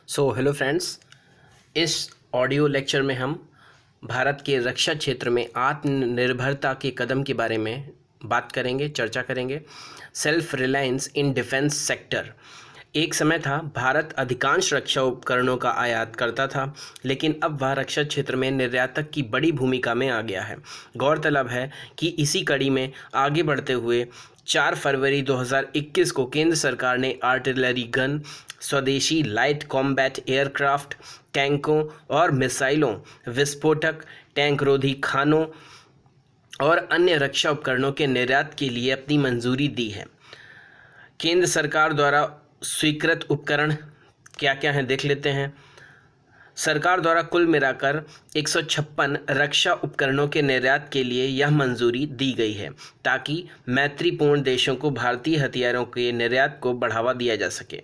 Hello friends, इस audio lecture में हम भारत के रक्षा क्षेत्र में आत्मनिर्भरता के कदम के बारे में बात करेंगे, चर्चा करेंगे। Self reliance in defence sector. एक समय था भारत अधिकांश रक्षा उपकरणों का आयात करता था, लेकिन अब वह रक्षा क्षेत्र में निर्यातक की बड़ी भूमिका में आ गया है। गौरतलब है कि इसी कड़ी में आगे बढ़ते हुए 4 फरवरी 2021 को केंद्र सरकार ने आर्टिलरी गन, स्वदेशी लाइट कॉम्बैट एयरक्राफ्ट, टैंकों और मिसाइलों, विस्फोटक, टैंक रोधी खानों और अन्य रक्षा उपकरणों के निर्यात के लिए अपनी मंजूरी दी है। केंद्र सरकार द्वारा स्वीकृत उपकरण क्या क्या हैं देख लेते हैं। सरकार द्वारा कुल मिलाकर 156 रक्षा उपकरणों के निर्यात के लिए यह मंजूरी दी गई है, ताकि मैत्रीपूर्ण देशों को भारतीय हथियारों के निर्यात को बढ़ावा दिया जा सके।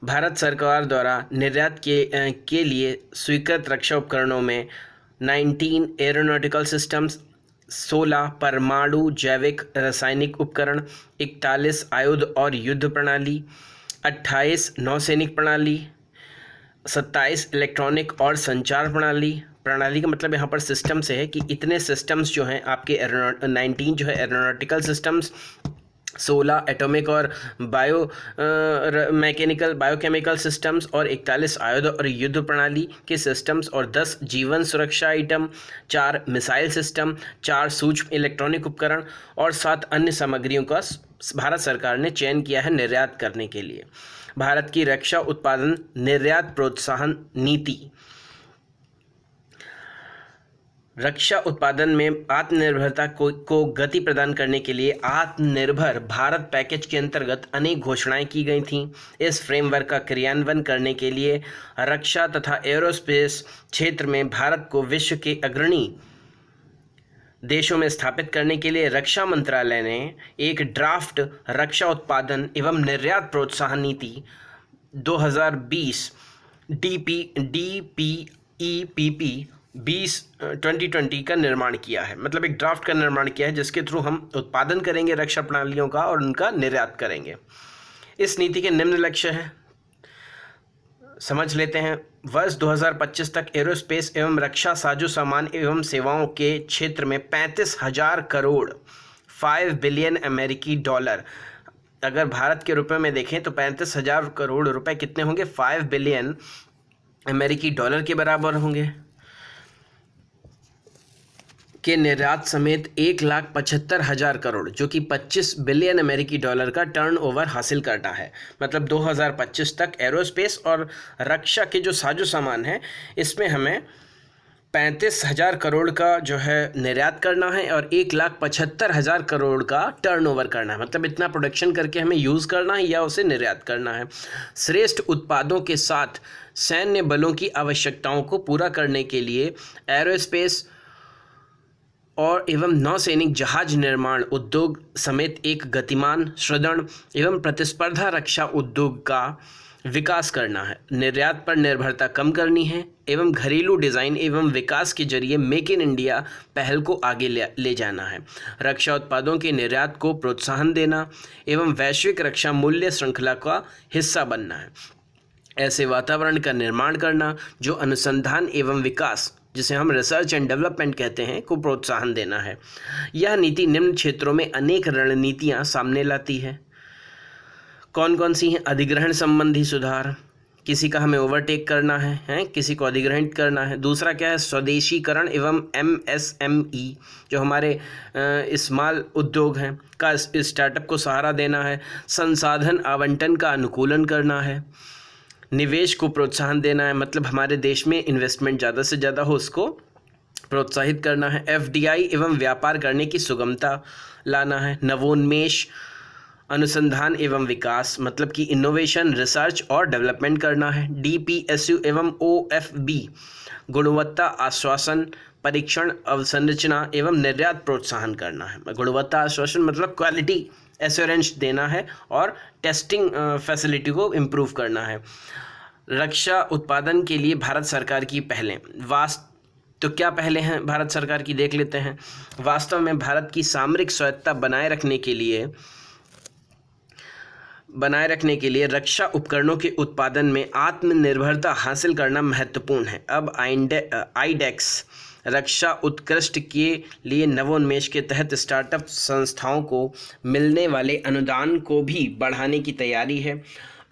भारत सरकार द्वारा निर्यात के लिए स्वीकृत रक्षा उपकरणों में 19 एरोनॉटिकल सिस्टम्स, 16 परमाणु जैविक रासायनिक उपकरण, 41 आयुध और युद्ध प्रणाली, 28 नौसैनिक प्रणाली, 27 इलेक्ट्रॉनिक और संचार प्रणाली का मतलब यहाँ पर सिस्टम से है कि इतने सिस्टम्स जो हैं आपके 19 जो है एरोनॉटिकल सिस्टम्स, 16 एटॉमिक और बायोकेमिकल सिस्टम्स और 41 आयुध और युद्ध प्रणाली के सिस्टम्स और 10 जीवन सुरक्षा आइटम, 4 मिसाइल सिस्टम, 4 सूक्ष्म इलेक्ट्रॉनिक उपकरण और 7 अन्य सामग्रियों का भारत सरकार ने चयन किया है निर्यात करने के लिए। भारत की रक्षा उत्पादन निर्यात प्रोत्साहन नीति। रक्षा उत्पादन में आत्मनिर्भरता को गति प्रदान करने के लिए आत्मनिर्भर भारत पैकेज के अंतर्गत अनेक घोषणाएं की गई थीं। इस फ्रेमवर्क का क्रियान्वयन करने के लिए रक्षा तथा एरोस्पेस क्षेत्र में भारत को विश्व के अग्रणी देशों में स्थापित करने के लिए रक्षा मंत्रालय ने एक ड्राफ्ट रक्षा उत्पादन एवं निर्यात प्रोत्साहन नीति 2020 DPEPP 2020 का निर्माण किया है। मतलब एक ड्राफ्ट का निर्माण किया है जिसके थ्रू हम उत्पादन करेंगे रक्षा प्रणालियों का और उनका निर्यात करेंगे। इस नीति के निम्न लक्ष्य हैं, समझ लेते हैं। वर्ष 2025 तक एरोस्पेस एवं रक्षा साजो सामान एवं सेवाओं के क्षेत्र में 35,000 करोड़ 5 बिलियन अमेरिकी डॉलर, अगर भारत के रुपए में देखें तो 35,000 करोड़ रुपए कितने होंगे? 5 बिलियन अमेरिकी डॉलर के बराबर होंगे के निर्यात समेत 1,75,000 करोड़ जो कि 25 बिलियन अमेरिकी डॉलर का टर्नओवर हासिल करना है। मतलब 2025 तक एरोस्पेस और रक्षा के जो साजो सामान है इसमें हमें 35,000 करोड़ का जो है निर्यात करना है और 1,75,000 करोड़ का टर्नओवर करना है। मतलब इतना प्रोडक्शन करके हमें यूज़ करना है या उसे निर्यात करना है। श्रेष्ठ उत्पादों के साथ सैन्य बलों की आवश्यकताओं को पूरा करने के लिए एरोस्पेस और एवं नौसैनिक जहाज निर्माण उद्योग समेत एक गतिमान, सुदृढ़ एवं प्रतिस्पर्धा रक्षा उद्योग का विकास करना है। निर्यात पर निर्भरता कम करनी है एवं घरेलू डिज़ाइन एवं विकास के जरिए मेक इन इंडिया पहल को आगे ले जाना है। रक्षा उत्पादों के निर्यात को प्रोत्साहन देना एवं वैश्विक रक्षा मूल्य श्रृंखला का हिस्सा बनना है। ऐसे वातावरण का निर्माण करना जो अनुसंधान एवं विकास, जिसे हम रिसर्च एंड डेवलपमेंट कहते हैं, को प्रोत्साहन देना है। यह नीति निम्न क्षेत्रों में अनेक रणनीतियां सामने लाती है। कौन कौन सी हैं? अधिग्रहण संबंधी सुधार, किसी का हमें ओवरटेक करना है, किसी को अधिग्रहण करना है। दूसरा क्या है? स्वदेशीकरण एवं MSME जो हमारे स्मॉल उद्योग हैं का स्टार्टअप को सहारा देना है। संसाधन आवंटन का अनुकूलन करना है। निवेश को प्रोत्साहन देना है, मतलब हमारे देश में इन्वेस्टमेंट ज़्यादा से ज़्यादा हो उसको प्रोत्साहित करना है। FDI एवं व्यापार करने की सुगमता लाना है। नवोन्मेष, अनुसंधान एवं विकास, मतलब कि इनोवेशन, रिसर्च और डेवलपमेंट करना है। DPSU एवं OFB, गुणवत्ता आश्वासन, परीक्षण, अवसंरचना एवं निर्यात प्रोत्साहन करना है। गुणवत्ता आश्वासन मतलब क्वालिटी एश्योरेंस देना है और टेस्टिंग फैसिलिटी को इम्प्रूव करना है। रक्षा उत्पादन के लिए भारत सरकार की पहलें। तो क्या पहले हैं भारत सरकार की, देख लेते हैं। वास्तव में भारत की सामरिक स्वायत्तता बनाए रखने के लिए बनाए रखने के लिए रक्षा उपकरणों के उत्पादन में आत्मनिर्भरता हासिल करना महत्वपूर्ण है। अब आईडेक्स रक्षा उत्कृष्ट के लिए नवोन्मेष के तहत स्टार्टअप संस्थाओं को मिलने वाले अनुदान को भी बढ़ाने की तैयारी है।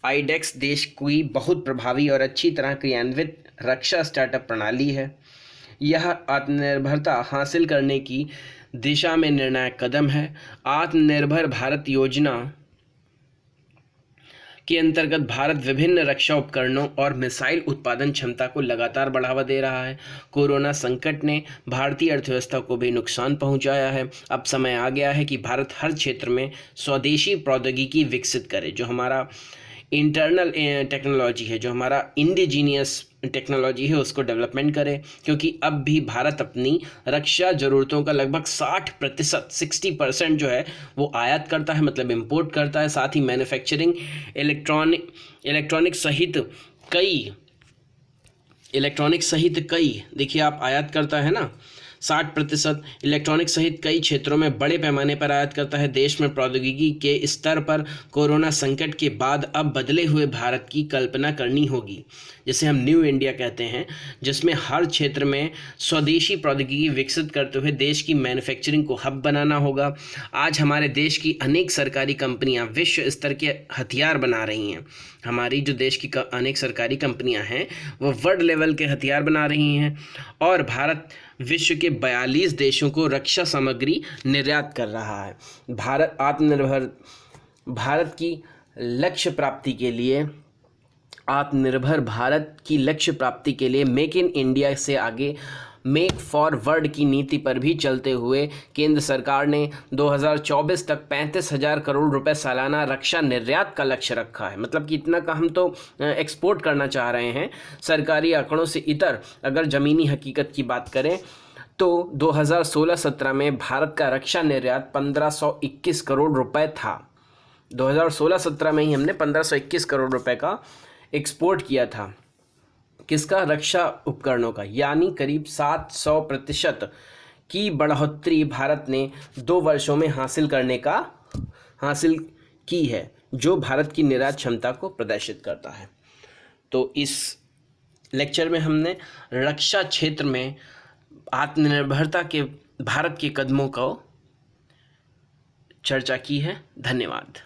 आईडेक्स देश की बहुत प्रभावी और अच्छी तरह क्रियान्वित रक्षा स्टार्टअप प्रणाली है। यह आत्मनिर्भरता हासिल करने की दिशा में निर्णायक कदम है। आत्मनिर्भर भारत योजना के अंतर्गत भारत विभिन्न रक्षा उपकरणों और मिसाइल उत्पादन क्षमता को लगातार बढ़ावा दे रहा है। कोरोना संकट ने भारतीय अर्थव्यवस्था को भी नुकसान पहुंचाया है। अब समय आ गया है कि भारत हर क्षेत्र में स्वदेशी प्रौद्योगिकी विकसित करे। जो हमारा इंटरनल टेक्नोलॉजी है, जो हमारा इंडिजीनियस टेक्नोलॉजी है, उसको डेवलपमेंट करे, क्योंकि अब भी भारत अपनी रक्षा ज़रूरतों का लगभग 60% जो है वो आयात करता है, मतलब इंपोर्ट करता है। साथ ही मैन्युफैक्चरिंग इलेक्ट्रॉनिक सहित कई देखिए आप आयात करता है ना 60%। इलेक्ट्रॉनिक सहित कई क्षेत्रों में बड़े पैमाने पर आयात करता है। देश में प्रौद्योगिकी के स्तर पर कोरोना संकट के बाद अब बदले हुए भारत की कल्पना करनी होगी, जिसे हम न्यू इंडिया कहते हैं, जिसमें हर क्षेत्र में स्वदेशी प्रौद्योगिकी विकसित करते हुए देश की मैन्युफैक्चरिंग को हब बनाना होगा। आज हमारे देश की अनेक सरकारी कंपनियां विश्व स्तर के हथियार बना रही हैं। हमारी जो देश की अनेक सरकारी कंपनियां हैं वो वर्ल्ड लेवल के हथियार बना रही हैं, और भारत विश्व के 42 देशों को रक्षा सामग्री निर्यात कर रहा है। भारत की लक्ष्य प्राप्ति के लिए मेक इन इंडिया से आगे मेक फॉर वर्ल्ड की नीति पर भी चलते हुए केंद्र सरकार ने 2024 तक 35,000 करोड़ रुपए सालाना रक्षा निर्यात का लक्ष्य रखा है। मतलब कि इतना का हम तो एक्सपोर्ट करना चाह रहे हैं। सरकारी आंकड़ों से इतर अगर ज़मीनी हकीकत की बात करें तो 2016-17 में भारत का रक्षा निर्यात 1521 करोड़ रुपए था। 2016-17 में ही हमने 1521 करोड़ रुपए का एक्सपोर्ट किया था। किसका? रक्षा उपकरणों का। यानी करीब 700% की बढ़ोतरी भारत ने 2 वर्षों में हासिल की है, जो भारत की निर्यात क्षमता को प्रदर्शित करता है। तो इस लेक्चर में हमने रक्षा क्षेत्र में आत्मनिर्भरता के भारत के कदमों को चर्चा की है। धन्यवाद।